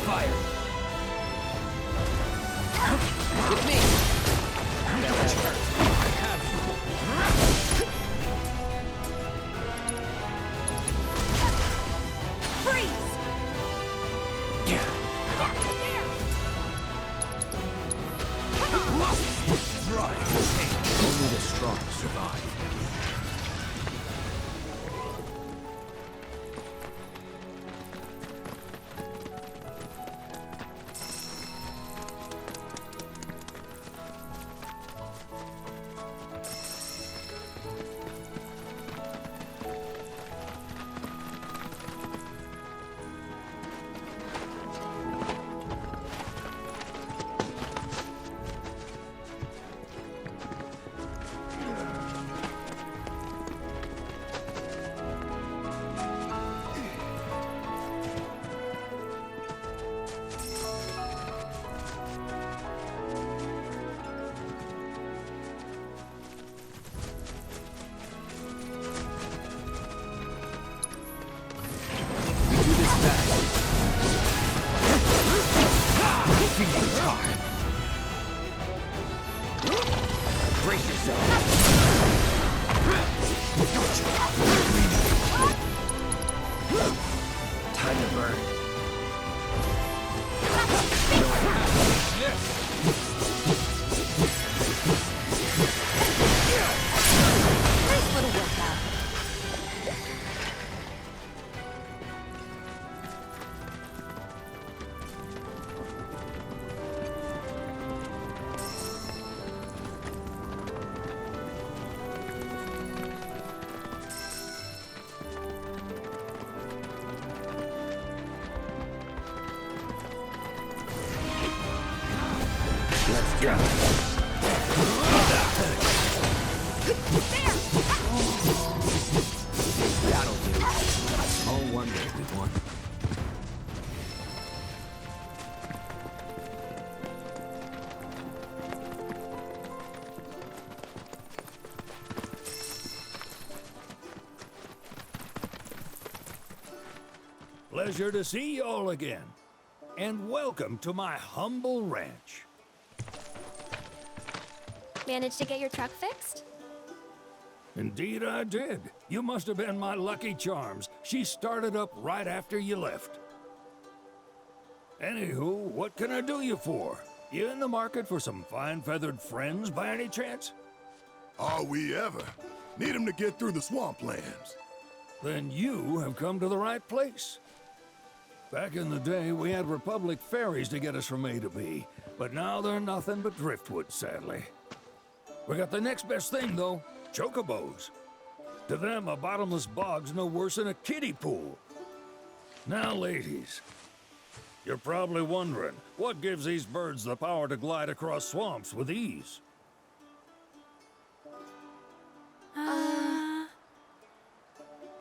fire. With me. Freeze! Yeah. Right. Only the strong survive. Brace yourself. Time to burn. Nice little workout. Let's go. That'll do. No wonder we won. Pleasure to see y'all again. And welcome to my humble ranch. Managed to get your truck fixed? Indeed I did. You must have been my lucky charms. She started up right after you left. Anywho, what can I do you for? You in the market for some fine-feathered friends by any chance? Are we ever? Need 'em to get through the swamplands. Then you have come to the right place. Back in the day, we had Republic ferries to get us from A to B, but now they're nothing but driftwood, sadly. We got the next best thing, though, chocobos. To them, a bottomless bog's no worse than a kiddie pool. Now, ladies, you're probably wondering, what gives these birds the power to glide across swamps with ease?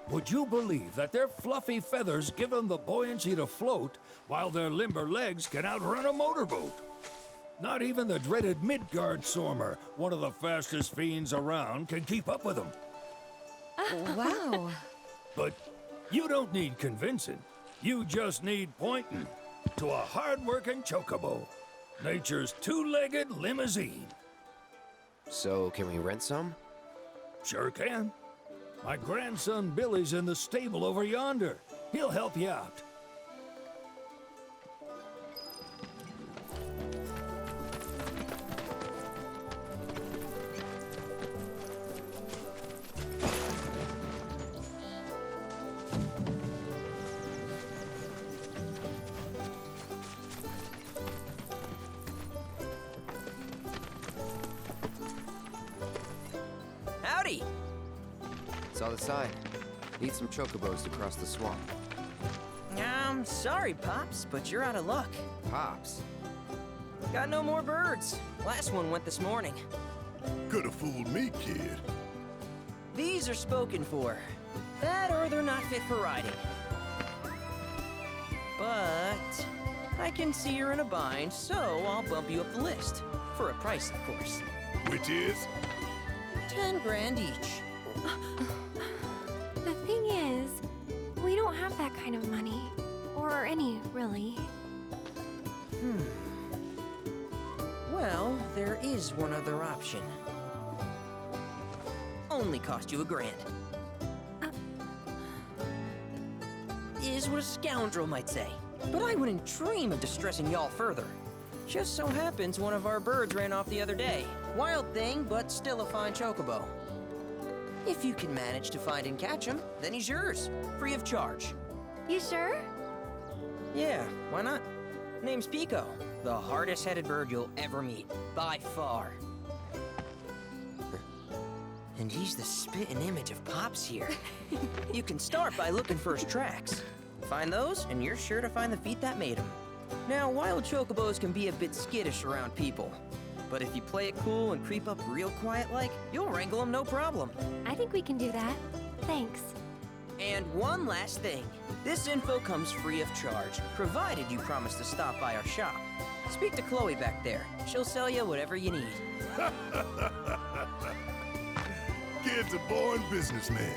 Would you believe that their fluffy feathers give them the buoyancy to float, while their limber legs can outrun a motorboat? Not even the dreaded Midgard Sormer, one of the fastest fiends around, can keep up with them. Wow. But you don't need convincing. You just need pointing to a hard-working chocobo. Nature's two-legged limousine. So, can we rent some? Sure can. My grandson Billy's in the stable over yonder. He'll help you out. Howdy! Saw the sign. Need some chocobos to cross the swamp. Sorry, Pops, but you're out of luck. Pops. Got no more birds. Last one went this morning. Could've fooled me, kid. These are spoken for. That or they're not fit for riding. But I can see you're in a bind, so I'll bump you up the list. For a price, of course. Which is? 10 grand each. The thing is, we don't have that kind of money. Or any, really. there is one other option. Only cost you $1,000. Is what a scoundrel might say. But I wouldn't dream of distressing y'all further. Just so happens one of our birds ran off the other day. Wild thing, but still a fine chocobo. If you can manage to find and catch him, then he's yours, free of charge. You sure? Yeah, why not? Name's Pico, the hardest-headed bird you'll ever meet, by far. And he's the spitting image of Pops here. You can start by looking for his tracks. Find those, and you're sure to find the feet that made him. Now, wild chocobos can be a bit skittish around people. But if you play it cool and creep up real quiet-like, you'll wrangle them no problem. I think we can do that. Thanks. And one last thing. This info comes free of charge, provided you promise to stop by our shop. Speak to Chloe back there. She'll sell you whatever you need. Kid's a born businessman.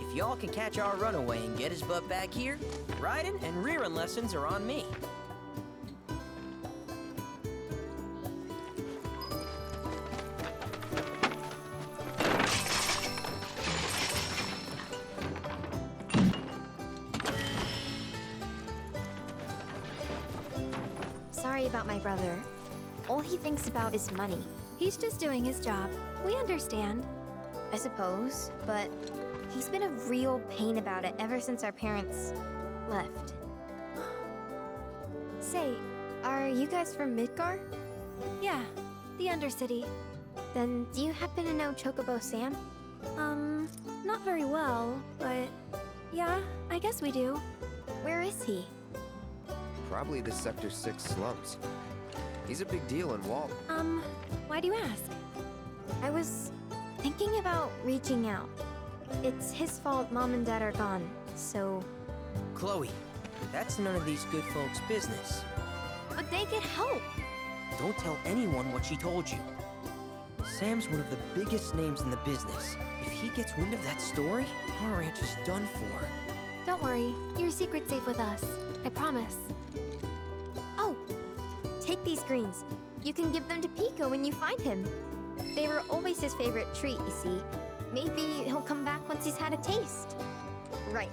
If y'all can catch our runaway and get his butt back here, riding and rearing lessons are on me. Sorry about my brother. All he thinks about is money. He's just doing his job. We understand. I suppose, but he's been a real pain about it ever since our parents left. Say, are you guys from Midgar? Yeah, the Undercity. Then do you happen to know Chocobo Sam? Not very well, but yeah, I guess we do. Where is he? Probably the Sector 6 slums. He's a big deal in Walt. Why do you ask? I was thinking about reaching out. It's his fault Mom and Dad are gone, so... Chloe, that's none of these good folks' business. But they get help! Don't tell anyone what she told you. Sam's one of the biggest names in the business. If he gets wind of that story, our ranch is done for. Don't worry, your secret's safe with us. I promise. Oh! Take these greens. You can give them to Pico when you find him. They were always his favorite treat, you see. Maybe he'll come back once he's had a taste. Right.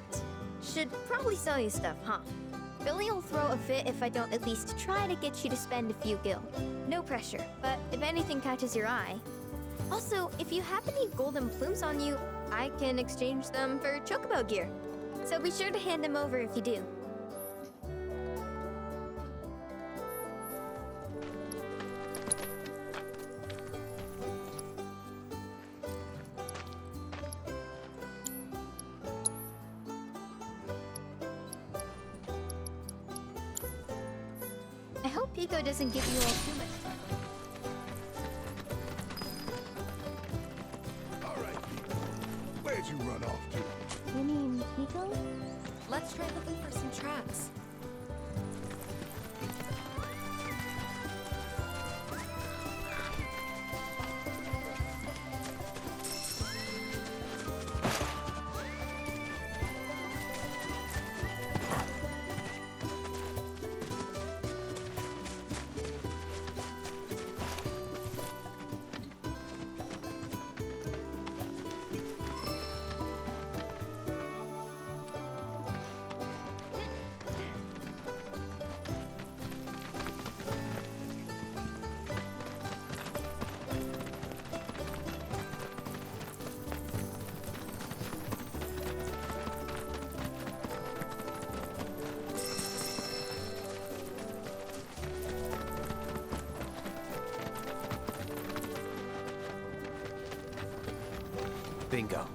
Should probably sell you stuff, huh? Billy'll throw a fit if I don't at least try to get you to spend a few gil. No pressure, but if anything catches your eye. Also, if you have any golden plumes on you, I can exchange them for chocobo gear. So be sure to hand them over if you do. I hope Pico doesn't give you all too much trouble. All right, Pico. Where'd you run off to? You mean Pico? Let's try looking for some tracks. Bingo.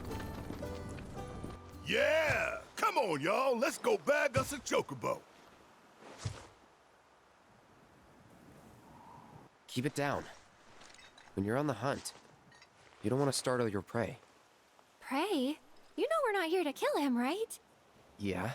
Yeah! Come on, y'all. Let's go bag us a chocobo. Keep it down. When you're on the hunt, you don't want to startle your prey. Prey? You know we're not here to kill him, right? Yeah?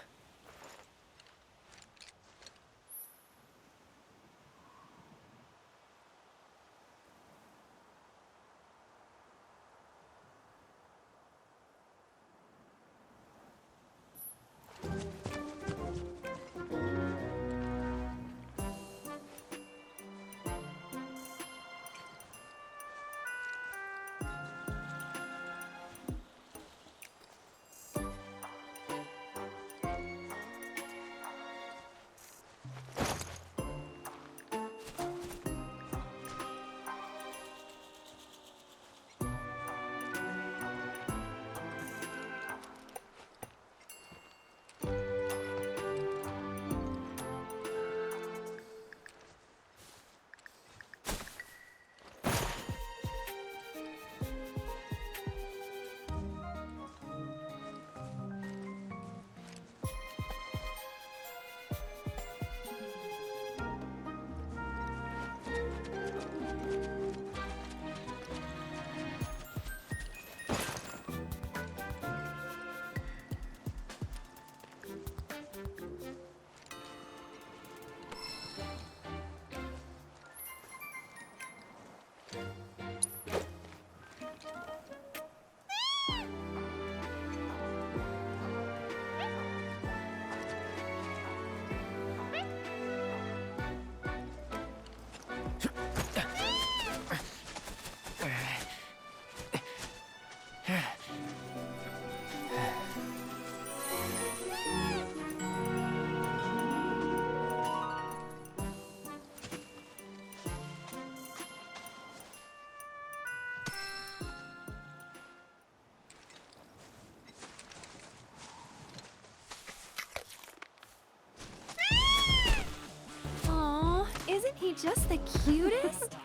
he just the cutest?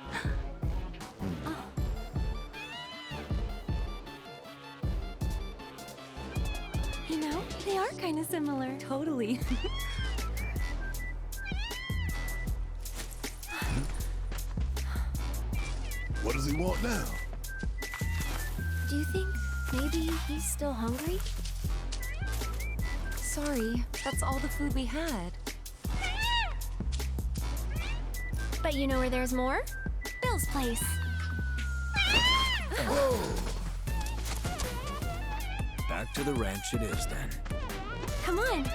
Oh. You know, they are kind of similar. Totally. What does he want now? Do you think maybe he's still hungry? Sorry, that's all the food we had. But you know where there's more? Bill's place. Whoa! Back to the ranch it is then. Come on.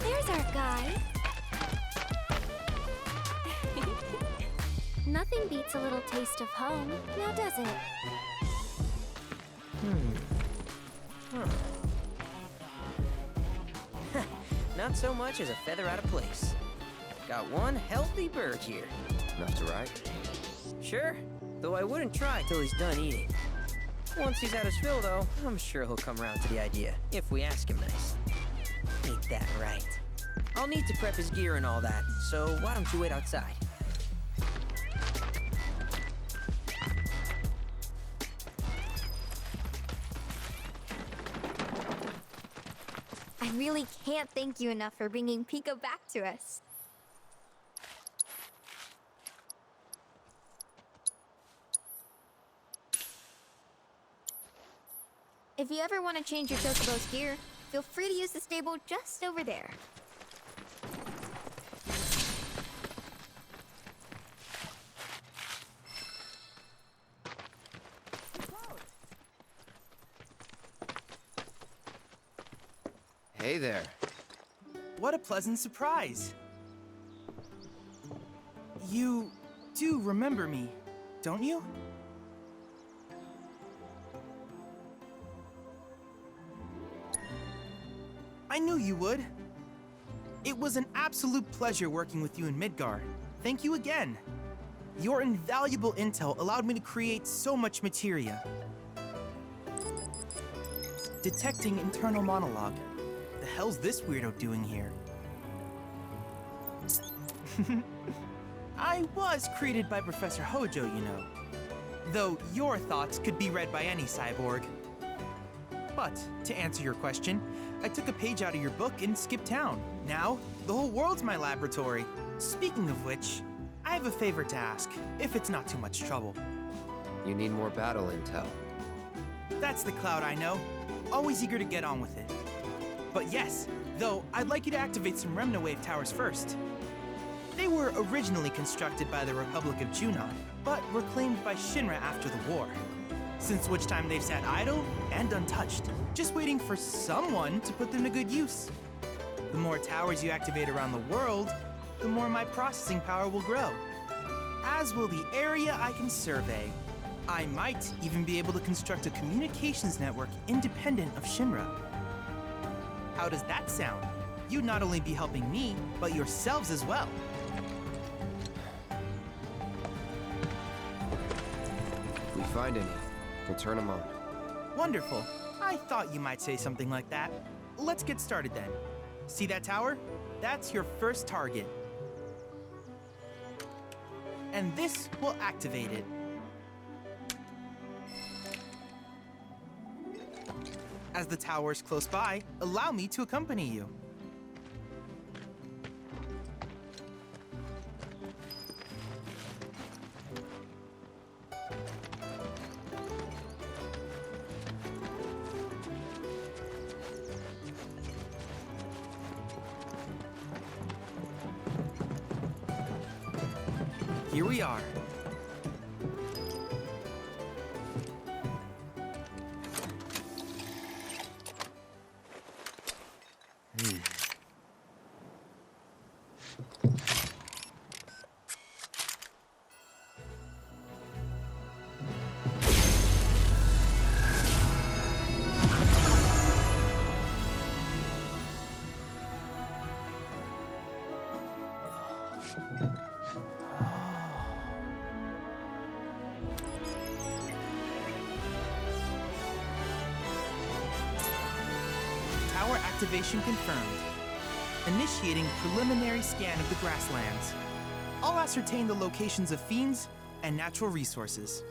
There's our guy. Nothing beats a little taste of home, now does it? Not so much as a feather out of place. Got one healthy bird here. Enough to ride? Sure, though I wouldn't try till he's done eating. Once he's had his fill, though, I'm sure he'll come around to the idea, if we ask him nice. Ain't that right? I'll need to prep his gear and all that, so why don't you wait outside? I really can't thank you enough for bringing Pico back to us. If you ever want to change your Chocobo's gear, feel free to use the stable just over there. Hey there. What a pleasant surprise. You do remember me, don't you? I knew you would. It was an absolute pleasure working with you in Midgar. Thank you again. Your invaluable intel allowed me to create so much materia. Detecting internal monologue. The hell's this weirdo doing here? I was created by Professor Hojo, you know. Though your thoughts could be read by any cyborg. But, to answer your question, I took a page out of your book and skipped town. Now, the whole world's my laboratory. Speaking of which, I have a favor to ask, if it's not too much trouble. You need more battle intel. That's the Cloud I know. Always eager to get on with it. But yes, though, I'd like you to activate some Remnawave towers first. They were originally constructed by the Republic of Junon, but were claimed by Shinra after the war. Since which time they've sat idle and untouched, just waiting for someone to put them to good use. The more towers you activate around the world, the more my processing power will grow. As will the area I can survey. I might even be able to construct a communications network independent of Shinra. How does that sound? You'd not only be helping me, but yourselves as well. If we find any, we'll turn them on. Wonderful. I thought you might say something like that. Let's get started then. See that tower? That's your first target. And this will activate it. As the tower is close by, allow me to accompany you. Here we are. Tower activation confirmed. Initiating preliminary scan of the grasslands. I'll ascertain the locations of fiends and natural resources.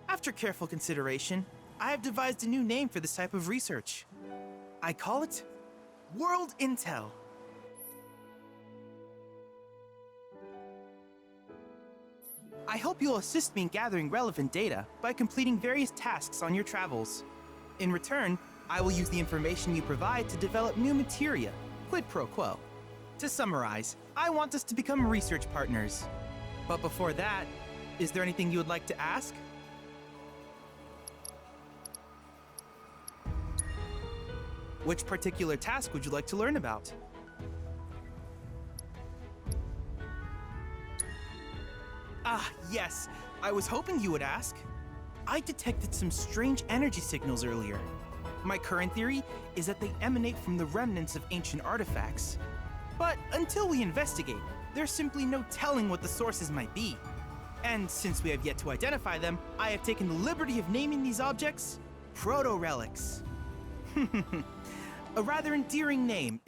After careful consideration, I have devised a new name for this type of research. I call it World Intel. I hope you'll assist me in gathering relevant data by completing various tasks on your travels. In return, I will use the information you provide to develop new materia, quid pro quo. To summarize, I want us to become research partners. But before that, is there anything you would like to ask? Which particular task would you like to learn about? Ah, yes. I was hoping you would ask. I detected some strange energy signals earlier. My current theory is that they emanate from the remnants of ancient artifacts. But until we investigate, there's simply no telling what the sources might be. And since we have yet to identify them, I have taken the liberty of naming these objects proto-relics. A rather endearing name.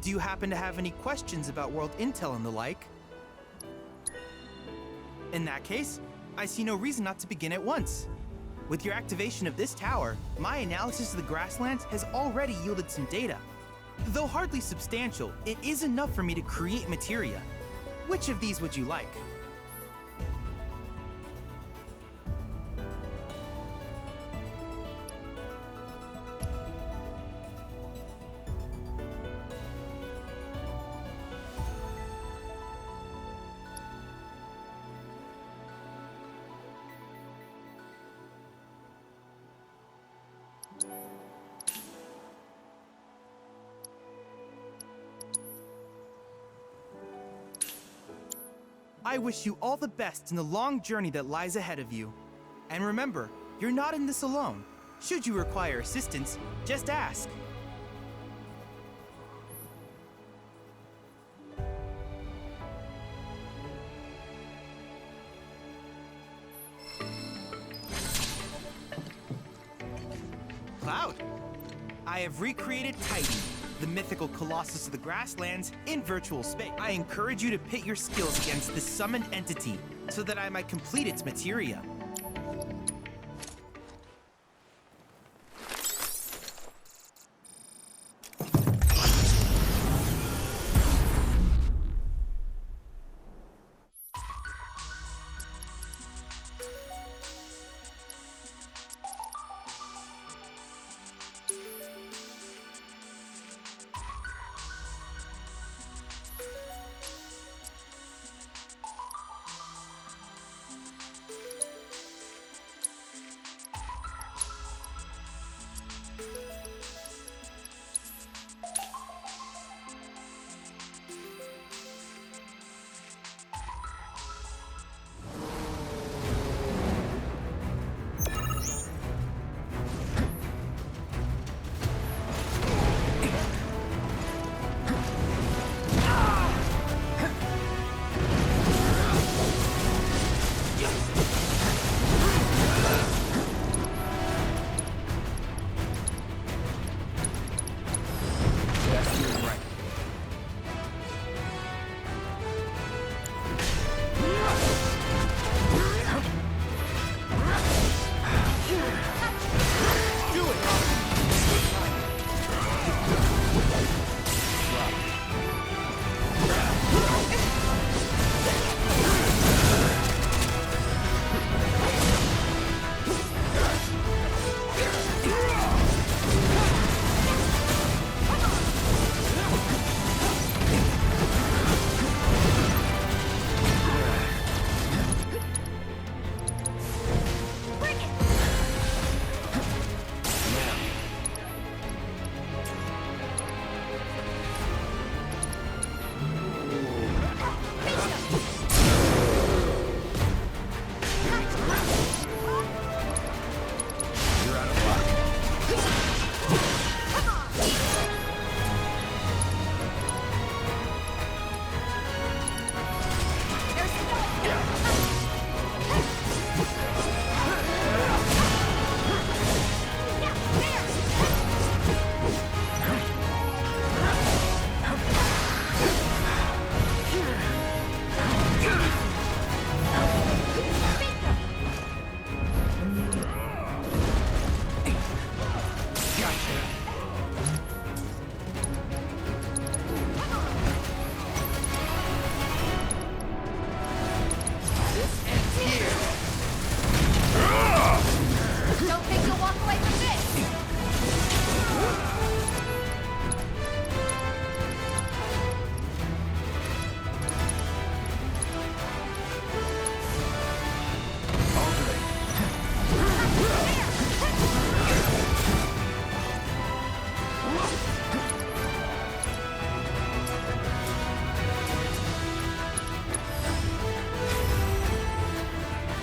Do you happen to have any questions about World Intel and the like? In that case, I see no reason not to begin at once. With your activation of this tower, my analysis of the grasslands has already yielded some data. Though hardly substantial, it is enough for me to create materia. Which of these would you like? I wish you all the best in the long journey that lies ahead of you. And remember, you're not in this alone. Should you require assistance, just ask. Cloud, I have recreated Titan, the mythical colossus of the grasslands, in virtual space. I encourage you to pit your skills against this summoned entity so that I might complete its materia.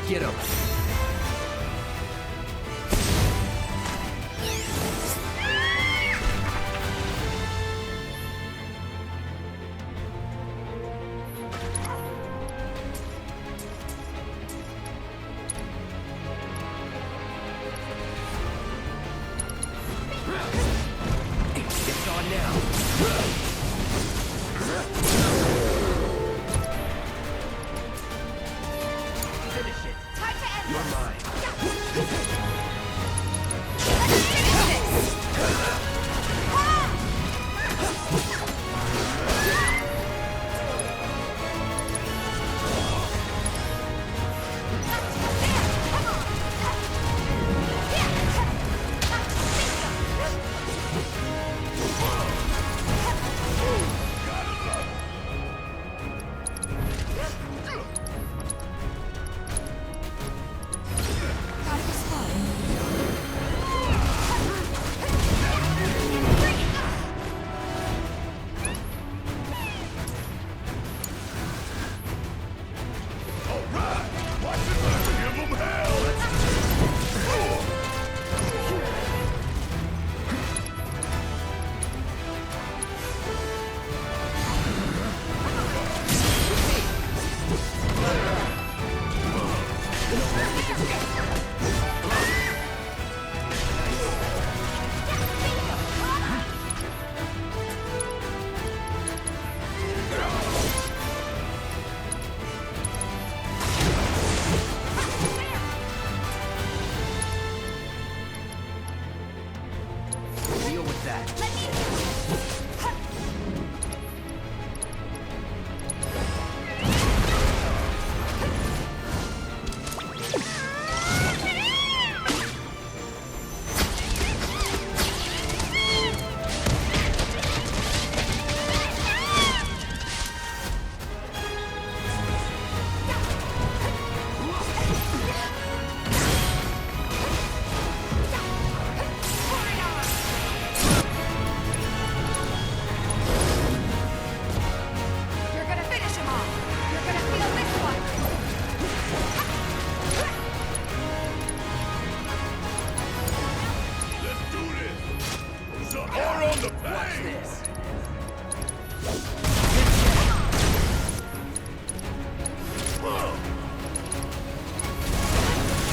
Get him. It's on now. Finish it. Time to end You're this. mine. Let's finish this. Deal with that. You're gonna finish him off. You're gonna feel this one. Let's do this! Some more on the pain! This.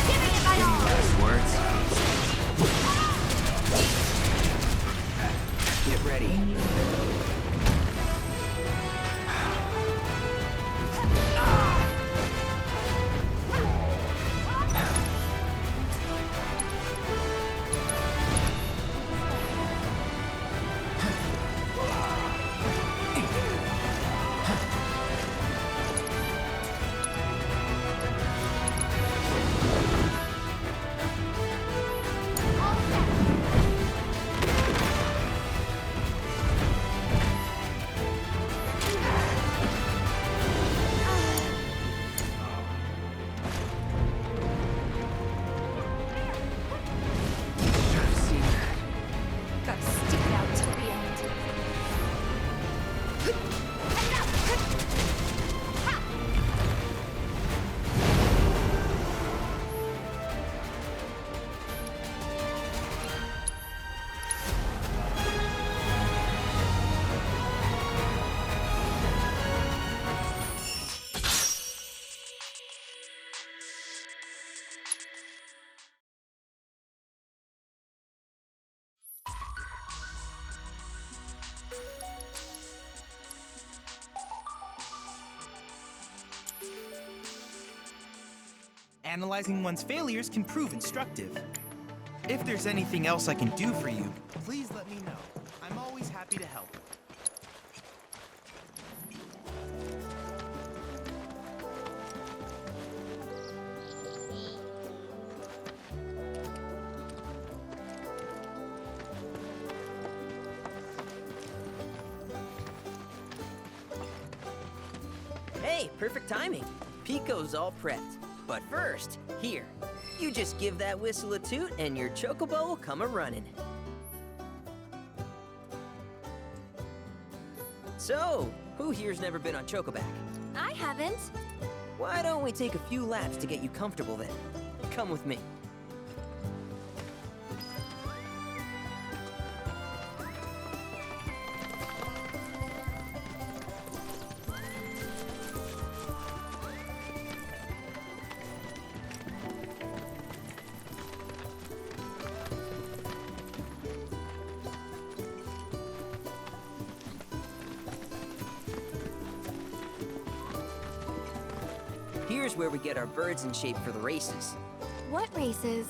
Giving it my all. Last words. Get ready. Should've seen that. Gotta stick it out till the end. Analyzing one's failures can prove instructive. If there's anything else I can do for you, please let me know. I'm always happy to help. Hey, perfect timing. Pico's all prepped. But first, here, you just give that whistle a toot and your Chocobo will come a-running. So, who here's never been on Chocoback? I haven't. Why don't we take a few laps to get you comfortable then? Come with me. Here's where we get our birds in shape for the races. What races?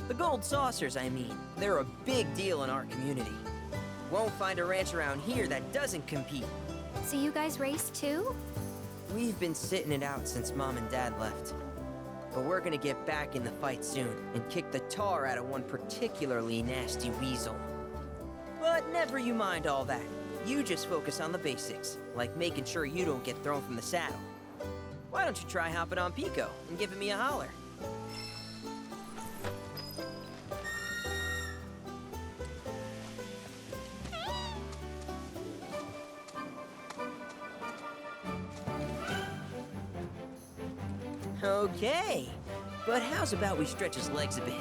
The gold saucers, I mean. They're a big deal in our community. Won't find a ranch around here that doesn't compete. So you guys race too? We've been sitting it out since Mom and Dad left. But we're gonna get back in the fight soon and kick the tar out of one particularly nasty weasel. But never you mind all that. You just focus on the basics, like making sure you don't get thrown from the saddle. Why don't you try hopping on Pico and giving me a holler? Okay, but how's about we stretch his legs a bit?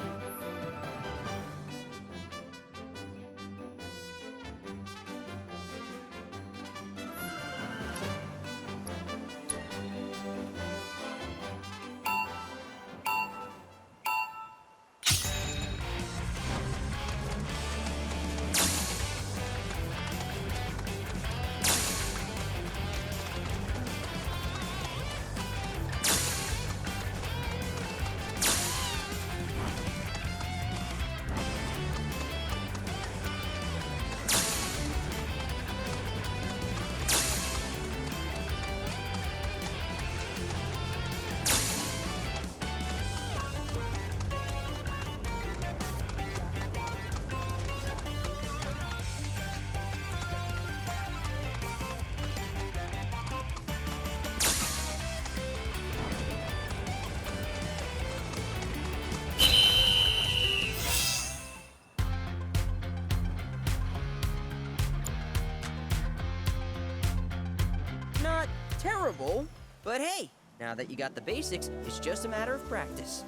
Not terrible, but hey, now that you got the basics, it's just a matter of practice.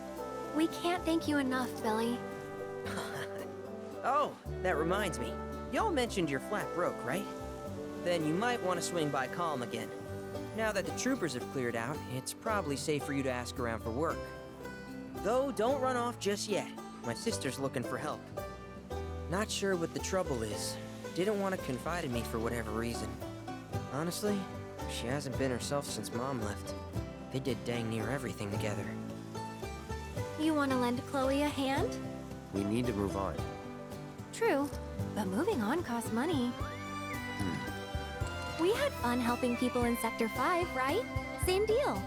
We can't thank you enough, Billy. Oh, that reminds me. Y'all mentioned your flat broke, right? Then you might want to swing by Calm again. Now that the troopers have cleared out, it's probably safe for you to ask around for work. Though, don't run off just yet. My sister's looking for help. Not sure what the trouble is. Didn't want to confide in me for whatever reason. Honestly, she hasn't been herself since Mom left. They did dang near everything together. You want to lend Chloe a hand? We need to move on. True, but moving on costs money. We had fun helping people in Sector 5, right? Same deal.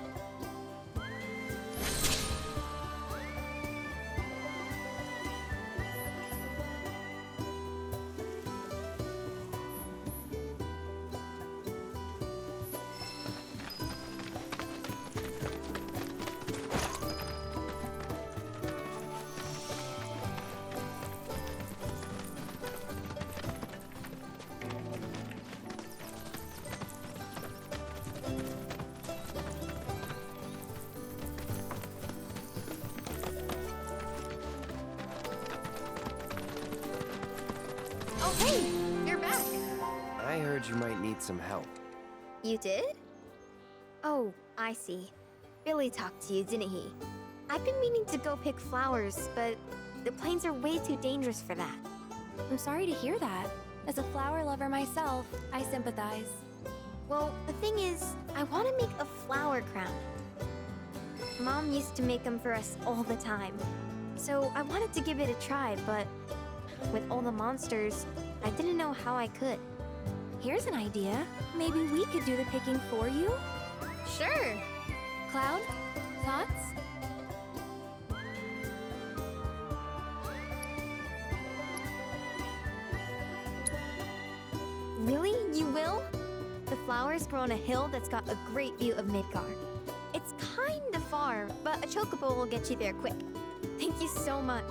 Oh, hey! You're back! I heard you might need some help. You did? Oh, I see. Billy talked to you, didn't he? I've been meaning to go pick flowers, but the plains are way too dangerous for that. I'm sorry to hear that. As a flower lover myself, I sympathize. Well, the thing is, I want to make a flower crown. Mom used to make them for us all the time. So I wanted to give it a try, but with all the monsters, I didn't know how I could. Here's an idea. Maybe we could do the picking for you? Sure! Cloud? Thoughts? Really? You will? The flowers grow on a hill that's got a great view of Midgar. It's kinda far, but a chocobo will get you there quick. Thank you so much.